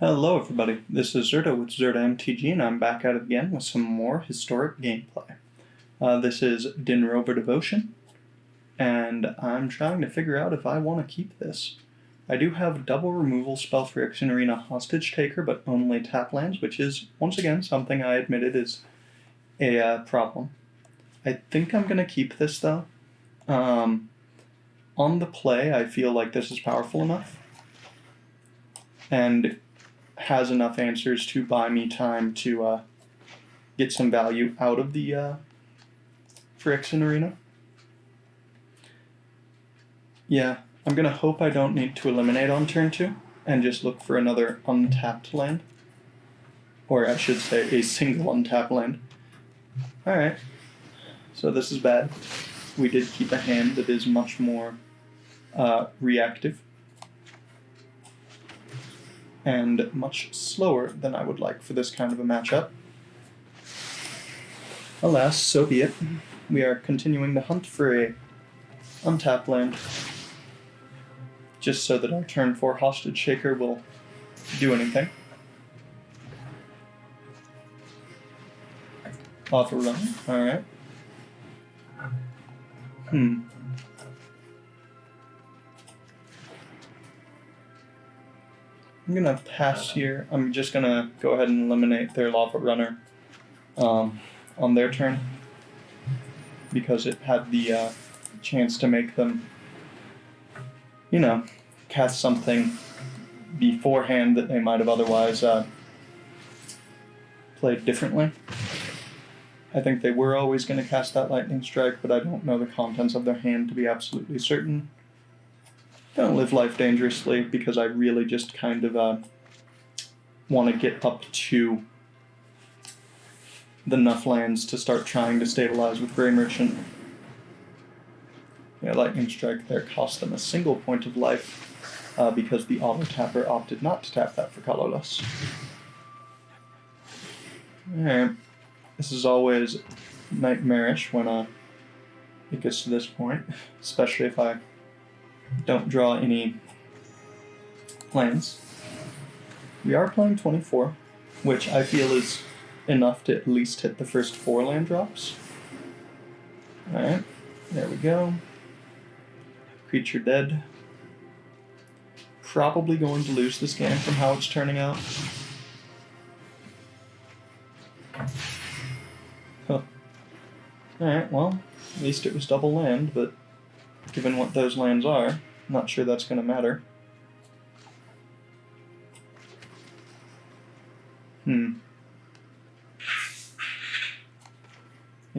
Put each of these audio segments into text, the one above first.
Hello everybody, this is Zerda with Zerda MTG, and I'm back at it again with some more historic gameplay. This is Dinrova Devotion, and I'm trying to figure out if I want to keep this. I do have double removal spell for Ixen Arena Hostage Taker, but only tap lands, which is, once again, something I admitted is a problem. I think I'm going to keep this, though. On the play, I feel like this is powerful enough, and has enough answers to buy me time to get some value out of the Ixen Arena. Yeah, I'm going to hope I don't need to eliminate on turn 2 and just look for another untapped land. Or I should say a single untapped land. Alright, so this is bad. We did keep a hand that is much more reactive and much slower than I would like for this kind of a matchup. Alas, so be it. We are continuing to hunt for a untapped land, just so that our turn 4 Hostage Shaker will do anything. Off a run, alright. I'm going to pass here. I'm just going to go ahead and eliminate their Lava Runner on their turn, because it had the chance to make them, cast something beforehand that they might have otherwise played differently. I think they were always going to cast that Lightning Strike, but I don't know the contents of their hand to be absolutely certain. Don't live life dangerously, because I really just kind of want to get up to enough lands to start trying to stabilize with Grey Merchant. Yeah, Lightning Strike there cost them a single point of life because the auto-tapper opted not to tap that for colorless. Alright, this is always nightmarish when it gets to this point, especially if I don't draw any lands. We are playing 24, which I feel is enough to at least hit the first 4 land drops. Alright, there we go. Creature dead. Probably going to lose this game from how it's turning out. Huh. Alright, well, at least it was double land, but given what those lands are, I'm not sure that's going to matter. I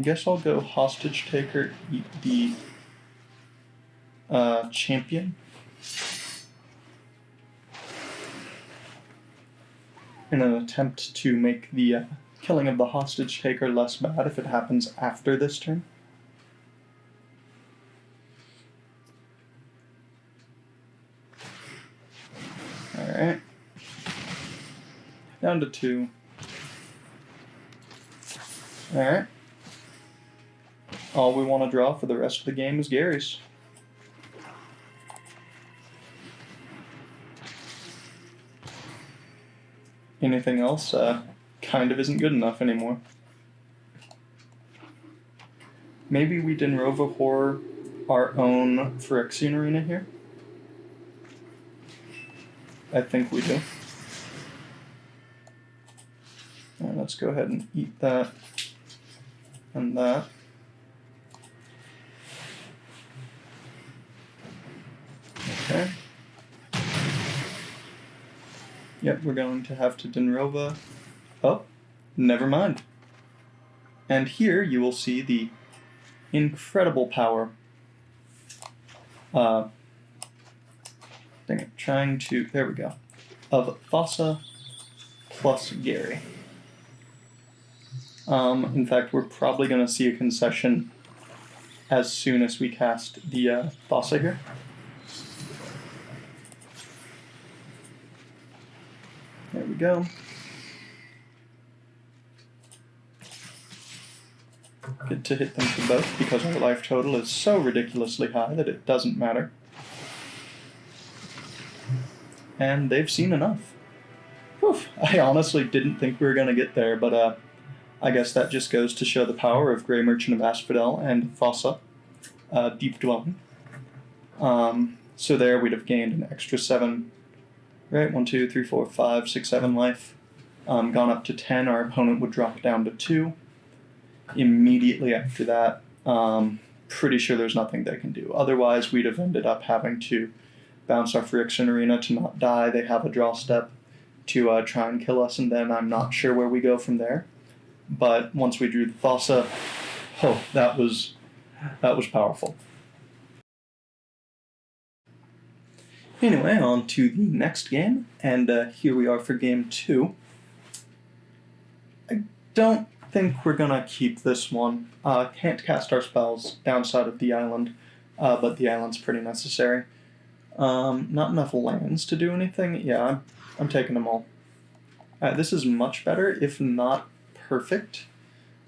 guess I'll go Hostage Taker, eat the champion. In an attempt to make the killing of the Hostage Taker less bad if it happens after this turn. Alright. Down to 2. Alright. All we want to draw for the rest of the game is Gary's. Anything else kind of isn't good enough anymore. Maybe we Dinrova Horror our own Phyrexian Arena here? I think we do. Alright, let's go ahead and eat that and that. Okay. Yep, we're going to have to Dinrova. Oh, never mind. And here you will see the incredible power. There we go. Of Thassa plus Gary. In fact, we're probably going to see a concession as soon as we cast the Thassa here. There we go. Good to hit them for both, because our life total is so ridiculously high that it doesn't matter. And they've seen enough. Whew, I honestly didn't think we were going to get there, but I guess that just goes to show the power of Grey Merchant of Asphodel and Fossa, Deep Dwelling. So there we'd have gained an extra 7, right? 1, 2, 3, 4, 5, 6, 7 life. Gone up to 10, our opponent would drop down to 2. Immediately after that, pretty sure there's nothing they can do. Otherwise, we'd have ended up having to bounce our Phyrexian Arena to not die. They have a draw step to try and kill us, and then I'm not sure where we go from there. But once we drew the Fossa, that was powerful. Anyway, on to the next game, and here we are for game 2. I don't think we're gonna keep this one. Can't cast our spells downside of the island, but the island's pretty necessary. Not enough lands to do anything. Yeah, I'm taking them all. This is much better, if not perfect.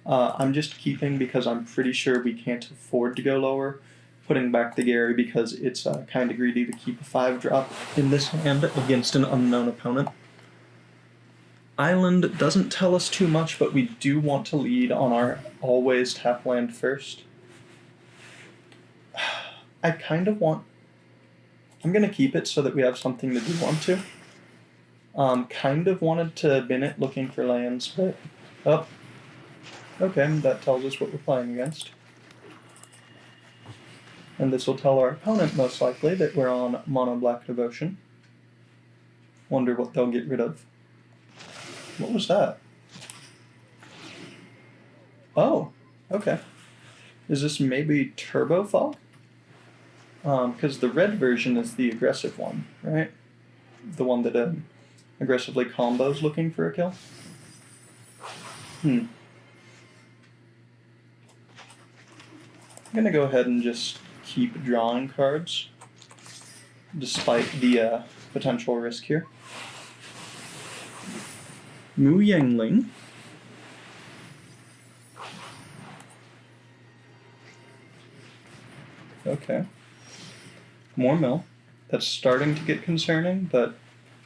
I'm just keeping because I'm pretty sure we can't afford to go lower. Putting back the Gary because it's kind of greedy to keep a 5-drop in this hand against an unknown opponent. Island doesn't tell us too much, but we do want to lead on our always tap land first. I kind of want... I'm going to keep it so that we have something to do want to. Kind of wanted to bin it looking for lands, but... Oh. Okay, that tells us what we're playing against. And this will tell our opponent, most likely, that we're on Mono Black Devotion. Wonder what they'll get rid of. What was that? Oh, okay. Is this maybe Turbo Fog? Because the red version is the aggressive one, right? The one that aggressively combos looking for a kill? I'm gonna go ahead and just keep drawing cards, despite the potential risk here. Mu Yangling. Okay. More mill. That's starting to get concerning, but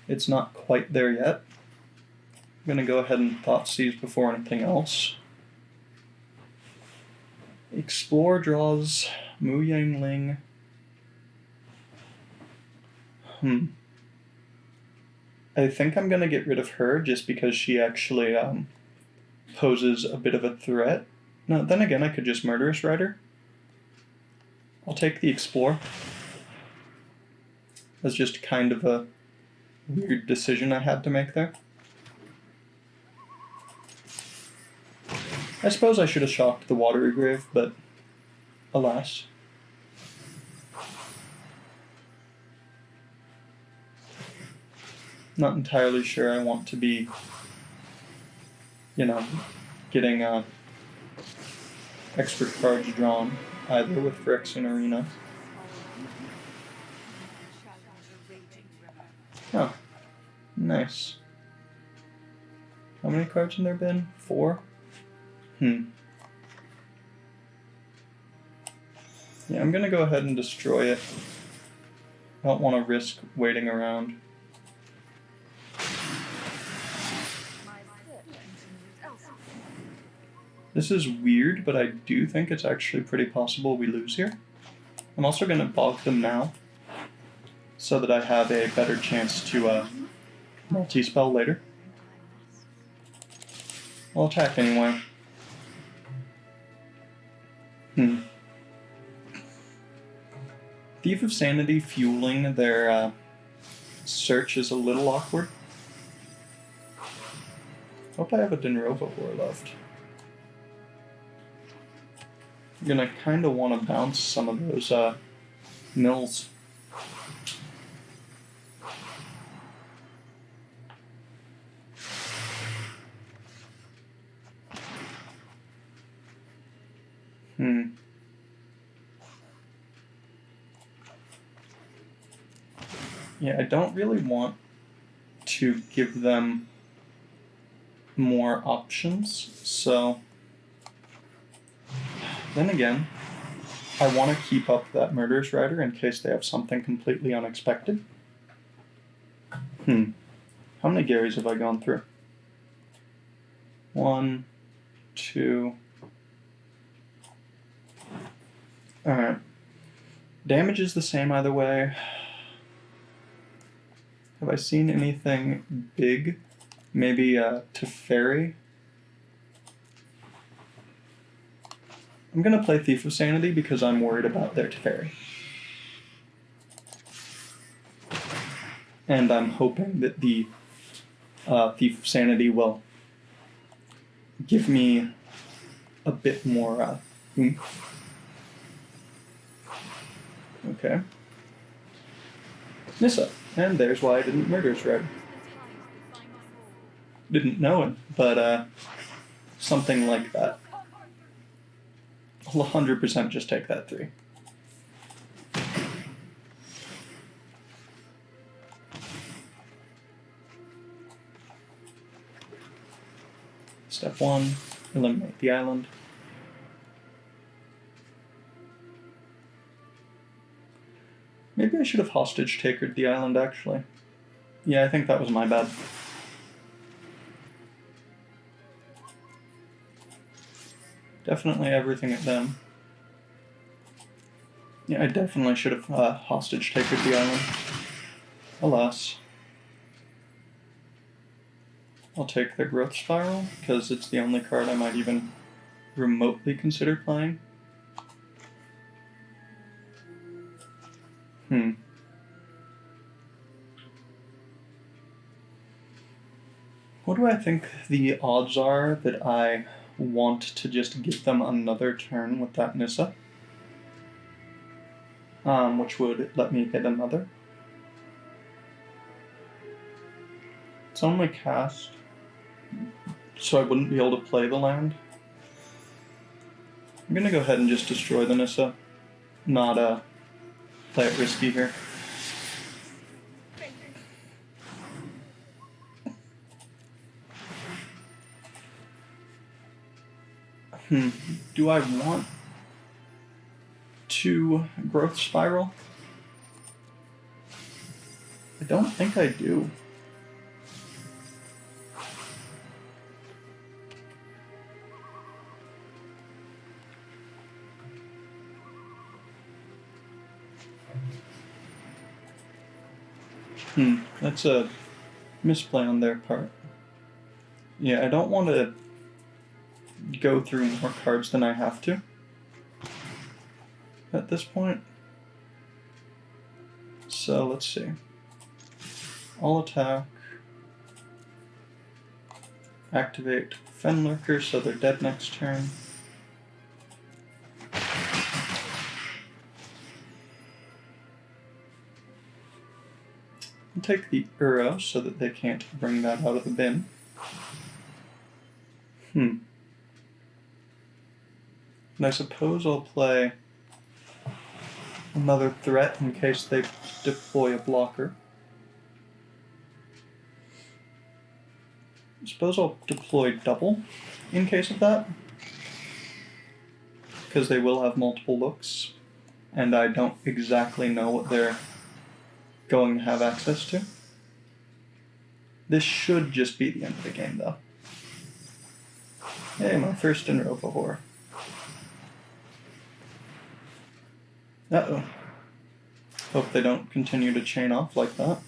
it's not quite there yet. I'm going to go ahead and Thoughtseize before anything else. Explore draws Mu Yangling. I think I'm going to get rid of her just because she actually poses a bit of a threat. No, then again, I could just Murderous Rider. I'll take the Explore. That's just kind of a weird decision I had to make there. I suppose I should have shocked the Watery Grave, but alas. Not entirely sure I want to be, getting extra cards drawn, either with Phyrexian Arena. Oh, nice. How many cards have there been? 4? Yeah, I'm gonna go ahead and destroy it. I don't want to risk waiting around. This is weird, but I do think it's actually pretty possible we lose here. I'm also going to bog them now, so that I have a better chance to multi-spell later. I'll attack anyway. Thief of Sanity fueling their search is a little awkward. Hope I have a Dinrova War left. I'm gonna kind of want to bounce some of those mills. Yeah, I don't really want to give them more options, so... Then again, I want to keep up that Murderous Rider in case they have something completely unexpected. How many Garys have I gone through? 1, 2. Alright. Damage is the same either way. Have I seen anything big? Maybe Teferi? I'm going to play Thief of Sanity because I'm worried about their Teferi. And I'm hoping that the Thief of Sanity will give me a bit more oomph. Okay. Nissa. And there's why I didn't murder Shred. Didn't know it, but something like that. I'll 100% just take that 3. Step 1, eliminate the island. Maybe I should have hostage takered the island, actually. Yeah, I think that was my bad. Definitely everything at them. Yeah, I definitely should have hostage takered the island. Alas. I'll take their growth spiral, because it's the only card I might even remotely consider playing. What do I think the odds are that I want to just give them another turn with that Nissa? Which would let me hit another. It's only cast, so I wouldn't be able to play the land. I'm gonna go ahead and just destroy the Nissa, not play it risky here. Do I want to growth spiral? I don't think I do. That's a misplay on their part. Yeah, I don't want to go through more cards than I have to at this point. So let's see. I'll attack. Activate Fenlurker so they're dead next turn. I'll take the Uro so that they can't bring that out of the bin. And I suppose I'll play another threat in case they deploy a blocker. I suppose I'll deploy double in case of that, because they will have multiple looks, and I don't exactly know what they're going to have access to. This should just be the end of the game, though. Hey, my first Dinrova whore. Uh-oh. Hope they don't continue to chain off like that.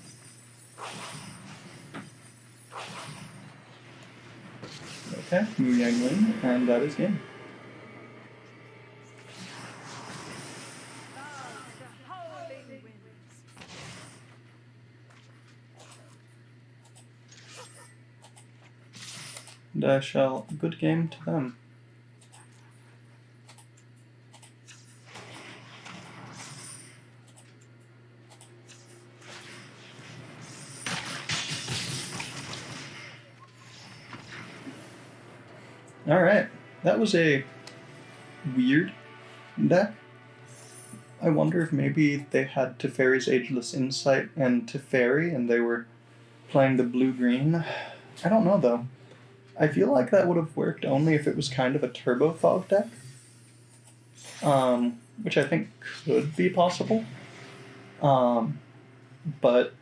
Okay, Mu Yanglin, and that is game. And I shall good game to them. Alright, that was a weird deck. I wonder if maybe they had Teferi's Ageless Insight and Teferi and they were playing the blue-green. I don't know though. I feel like that would have worked only if it was kind of a Turbo Fog deck. Which I think could be possible. But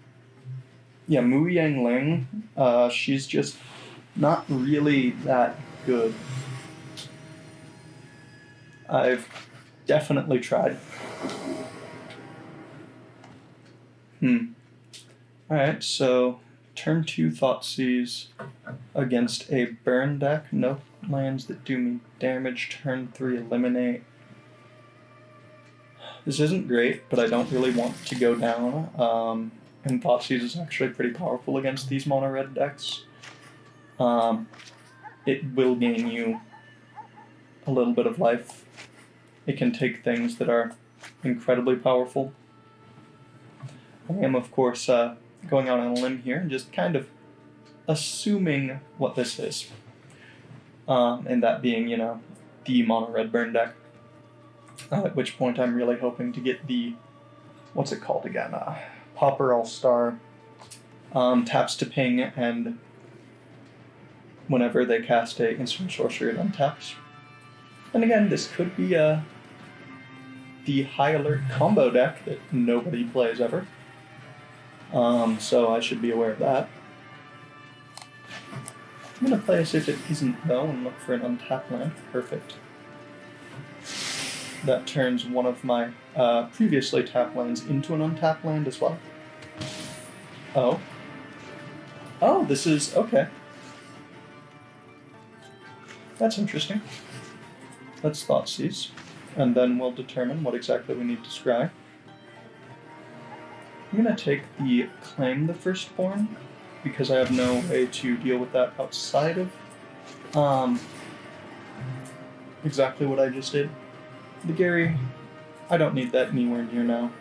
Yeah, Mu Yang Ling, she's just not really that good. I've definitely tried. Alright, so turn 2 Thoughtseize against a burn deck. No lands that do me damage. Turn 3 eliminate. This isn't great, but I don't really want to go down. And Thoughtseize is actually pretty powerful against these mono red decks. It will gain you a little bit of life. It can take things that are incredibly powerful. I am, of course, going out on a limb here and just kind of assuming what this is. And that being, the mono red burn deck. At which point I'm really hoping to get the, what's it called again? Pauper All-Star. Taps to ping, and whenever they cast a instant sorcery, it untaps. And again, this could be the high alert combo deck that nobody plays ever. So I should be aware of that. I'm going to play as if it isn't though and look for an untapped land. Perfect. That turns one of my previously tapped lands into an untapped land as well. Oh. Oh, this is... okay. That's interesting. Let's Thoughtseize, and then we'll determine what exactly we need to scry. I'm going to take the Claim the Firstborn, because I have no way to deal with that outside of exactly what I just did. The Gary, I don't need that anywhere near now.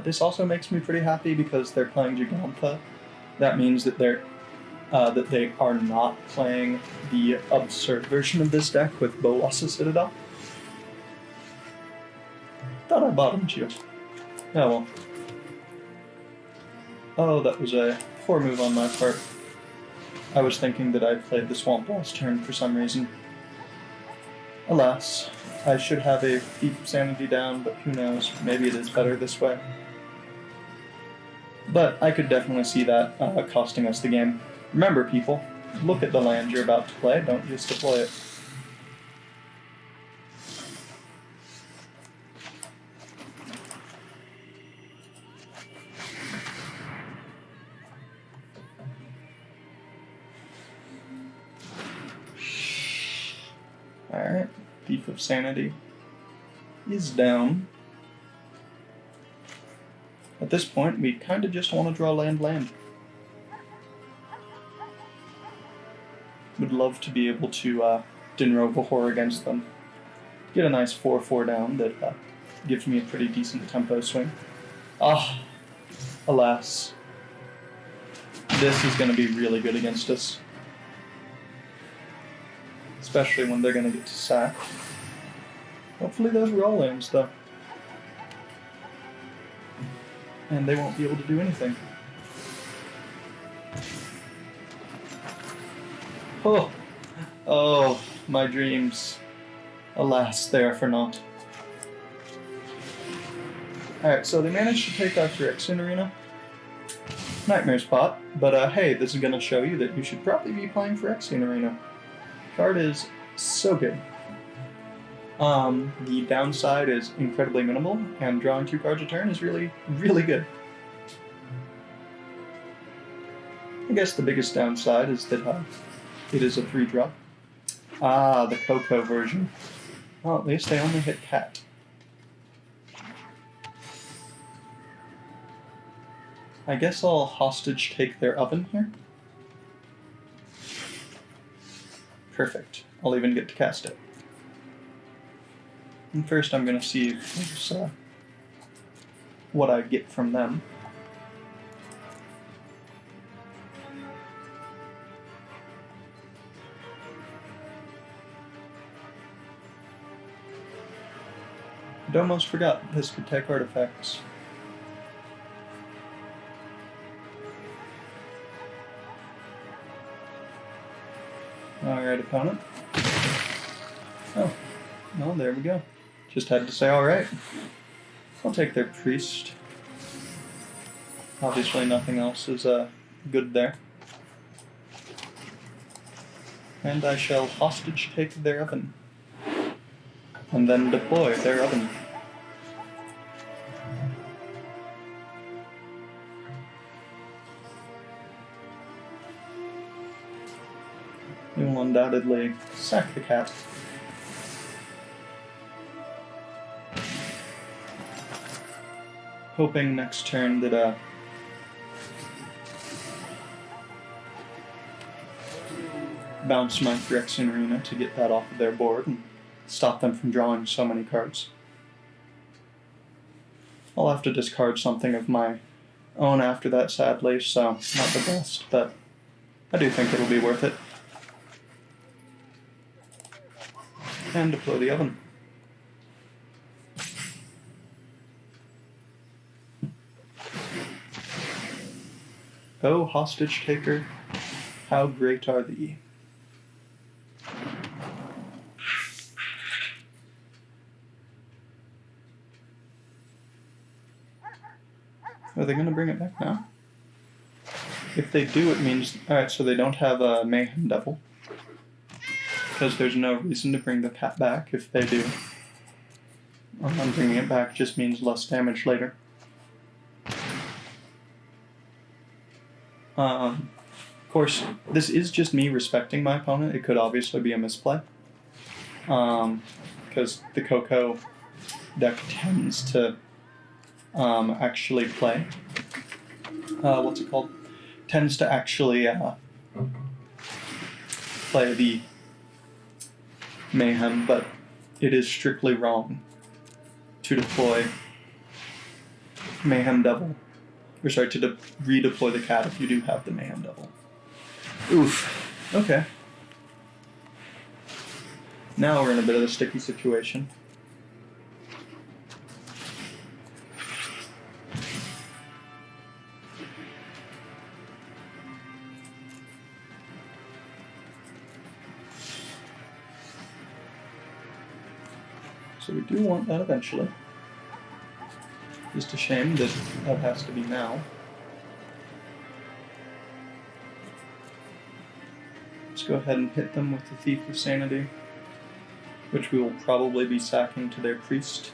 This also makes me pretty happy because they're playing Gigantha. That means that they are not playing the absurd version of this deck with Bolas's Citadel. Thought I bottomed you. Oh well. Oh, that was a poor move on my part. I was thinking that I played the Swamp Blast turn for some reason. Alas, I should have a Thief of Sanity down, but who knows, maybe it is better this way. But I could definitely see that costing us the game. Remember, people, look at the land you're about to play, don't just deploy it. Alright, Thief of Sanity is down. At this point, we kind of just want to draw land. Would love to be able to Dinrova Horror against them. Get a nice 4/4 down that gives me a pretty decent tempo swing. Ah, alas. This is going to be really good against us. Especially when they're going to get to sack. Hopefully those were all lands, though. And they won't be able to do anything. Oh, my dreams. Alas, they are for naught. Alright, so they managed to take our Phyrexian Arena. Nightmare spot, but hey, this is going to show you that you should probably be playing Phyrexian Arena. Card is so good. The downside is incredibly minimal, and drawing 2 cards a turn is really, really good. I guess the biggest downside is that it is a 3-drop. Ah, the Coco version. Well, at least they only hit Cat. I guess I'll hostage take their oven here. Perfect. I'll even get to cast it. And first I'm going to see what I get from them. I'd almost forgot this could take artifacts. Alright, opponent. Oh, well, there we go. Just had to say alright. I'll take their priest. Obviously nothing else is good there. And I shall hostage take their oven. And then deploy their oven. We will undoubtedly sack the cat. Hoping next turn that bounce my Phyrexian Arena to get that off of their board and stop them from drawing so many cards. I'll have to discard something of my own after that, sadly, so not the best, but I do think it'll be worth it. And deploy the oven. Oh, hostage taker, how great are thee? Are they going to bring it back now? If they do, it means... Alright, so they don't have a Mayhem Devil. Because there's no reason to bring the cat back if they do. Bringing it back just means less damage later. Of course, this is just me respecting my opponent. It could obviously be a misplay. Because the Coco deck tends to actually play. What's it called? Tends to actually play the Mayhem, but it is strictly wrong to deploy Mayhem Devil. Or sorry, to redeploy the cat if you do have the Mayhem Devil. Oof. Okay. Now we're in a bit of a sticky situation. So we do want that eventually. Just a shame that that has to be now. Let's go ahead and hit them with the Thief of Sanity, which we will probably be sacking to their priest.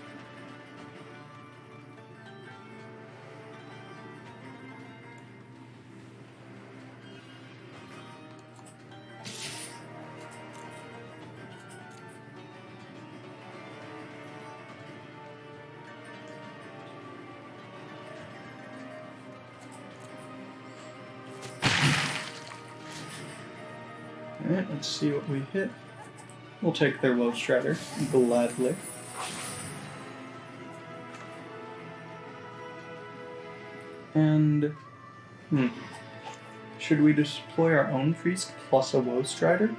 Alright, let's see what we hit. We'll take their Woe Strider, gladly. And, should we deploy our own priest plus a Woe Strider?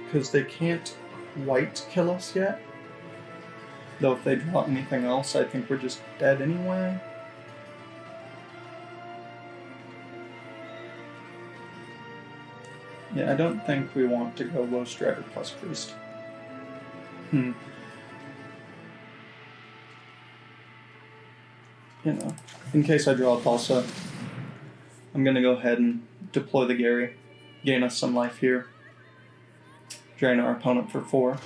Because they can't quite kill us yet. Though if they draw anything else, I think we're just dead anyway. Yeah, I don't think we want to go Woe Strider plus Priest. You know, in case I draw a Pulsa, I'm gonna go ahead and deploy the Gary, gain us some life here, drain our opponent for 4.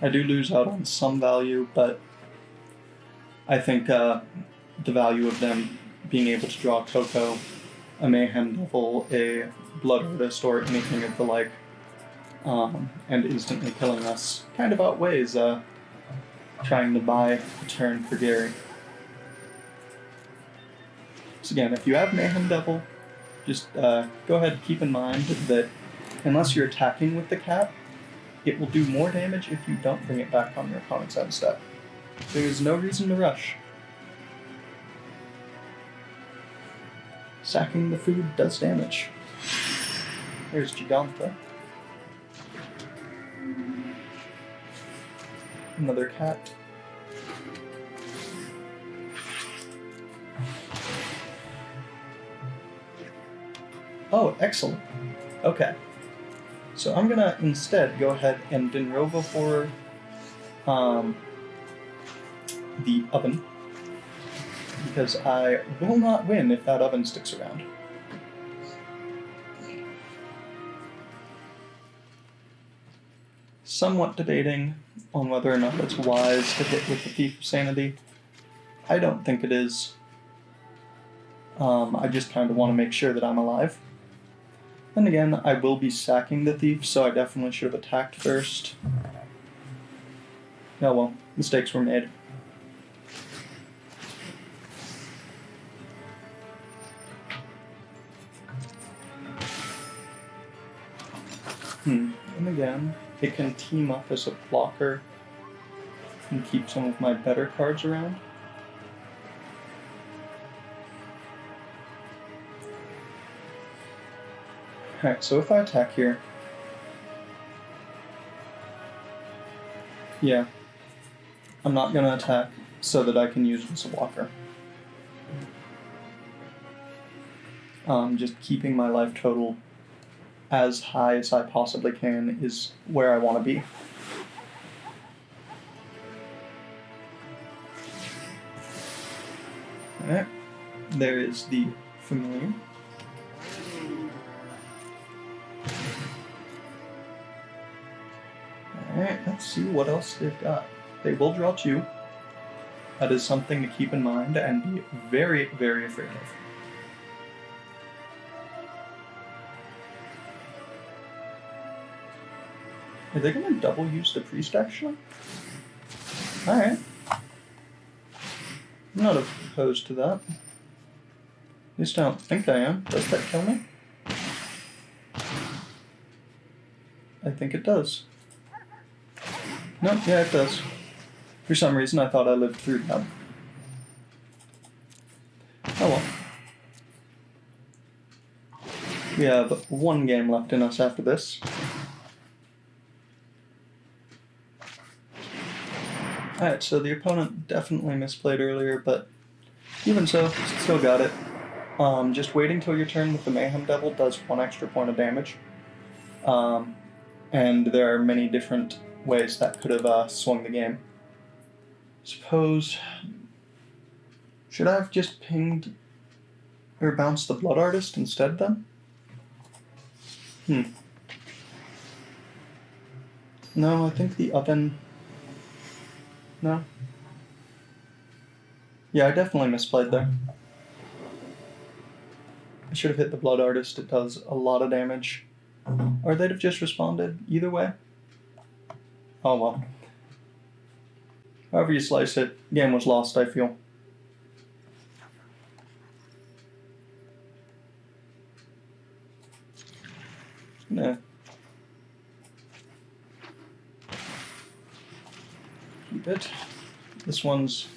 I do lose out on some value, but I think the value of them being able to draw Coco, a Mayhem Devil, a Blood Artist, or anything of the like, and instantly killing us kind of outweighs trying to buy a turn for Gary. So again, if you have Mayhem Devil, just go ahead and keep in mind that unless you're attacking with the cat, it will do more damage if you don't bring it back on your opponent's end step. There is no reason to rush. Sacking the food does damage. There's Giganta. Another cat. Oh, excellent. Okay. So I'm gonna instead go ahead and Dinrova for the oven, because I will not win if that oven sticks around. Somewhat debating on whether or not it's wise to hit with the Thief of Sanity. I don't think it is. I just kind of want to make sure that I'm alive. Then again, I will be sacking the Thief, so I definitely should have attacked first. Oh well, mistakes were made. And again, it can team up as a blocker and keep some of my better cards around. Alright, so if I attack here... Yeah. I'm not gonna attack so that I can use it as a blocker. Just keeping my life total as high as I possibly can is where I want to be. Alright, there is the familiar. Alright, let's see what else they've got. They will draw 2. That is something to keep in mind and be very, very afraid of. Are they going to double use the priest, actually? Alright. I'm not opposed to that. At least I don't think I am. Does that kill me? I think it does. Nope, yeah, it does. For some reason, I thought I lived through that. Oh well. We have 1 game left in us after this. Alright, so the opponent definitely misplayed earlier, but even so, still got it. Just waiting till your turn with the Mayhem Devil does 1 extra point of damage. And there are many different ways that could have swung the game. Suppose... Should I have just pinged or bounced the Blood Artist instead then? No, I think the oven... No. Yeah, I definitely misplayed there. I should have hit the Blood Artist, it does a lot of damage. Or they'd have just responded, either way. Oh well. However you slice it, game was lost, I feel. Nah. Keep it. This one's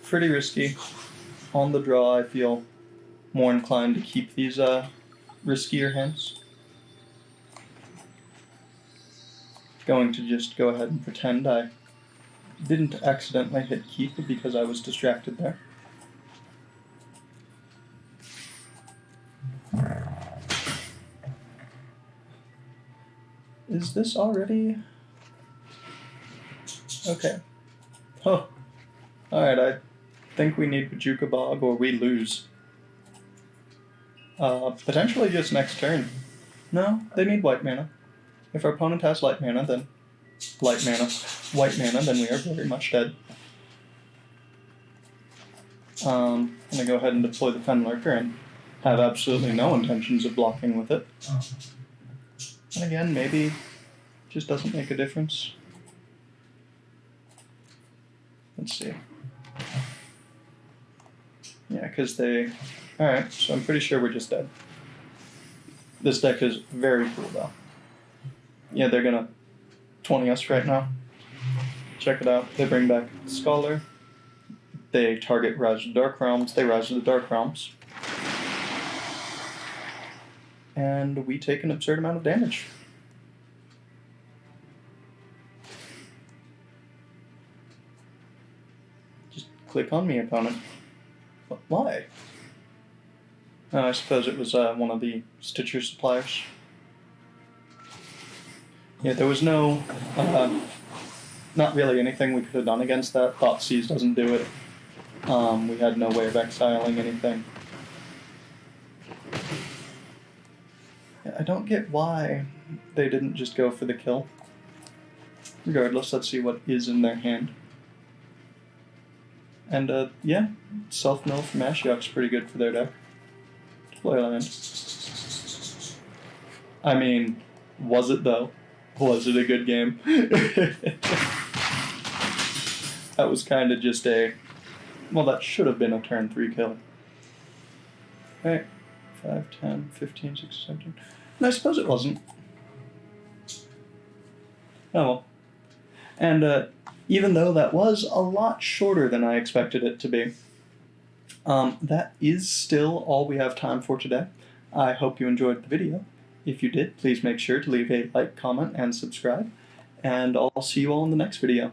pretty risky. On the draw, I feel more inclined to keep these riskier hands. Going to just go ahead and pretend I didn't accidentally hit keep because I was distracted there. Is this already... Okay. Oh. Alright, I think we need Bajuka Bog or we lose. Potentially just next turn. No, they need white mana. If our opponent has white mana, then we are very much dead. I'm gonna go ahead and deploy the Fenlurker and have absolutely no intentions of blocking with it. And again, maybe it just doesn't make a difference. Let's see. Yeah, because they... Alright, so I'm pretty sure we're just dead. This deck is very cool, though. Yeah, they're gonna 20 us right now. Check it out. They bring back Scholar. They target Rise of the Dark Realms. They Rise of the Dark Realms. And we take an absurd amount of damage. Just click on me, opponent. Why? I suppose it was one of the Stitcher suppliers. Yeah, there was no, not really anything we could have done against that. Thoughtseize doesn't do it. We had no way of exiling anything. Yeah, I don't get why they didn't just go for the kill. Regardless, let's see what is in their hand. And, yeah, self-mill from Ashiok's pretty good for their deck. Play land. I mean, was it though? Was it a good game? That was kind of just well, that should have been a turn 3 kill. Right, 5, 10, 15, 16, 17. And I suppose it wasn't. Oh well. And even though that was a lot shorter than I expected it to be, that is still all we have time for today. I hope you enjoyed the video. If you did, please make sure to leave a like, comment, and subscribe. And I'll see you all in the next video.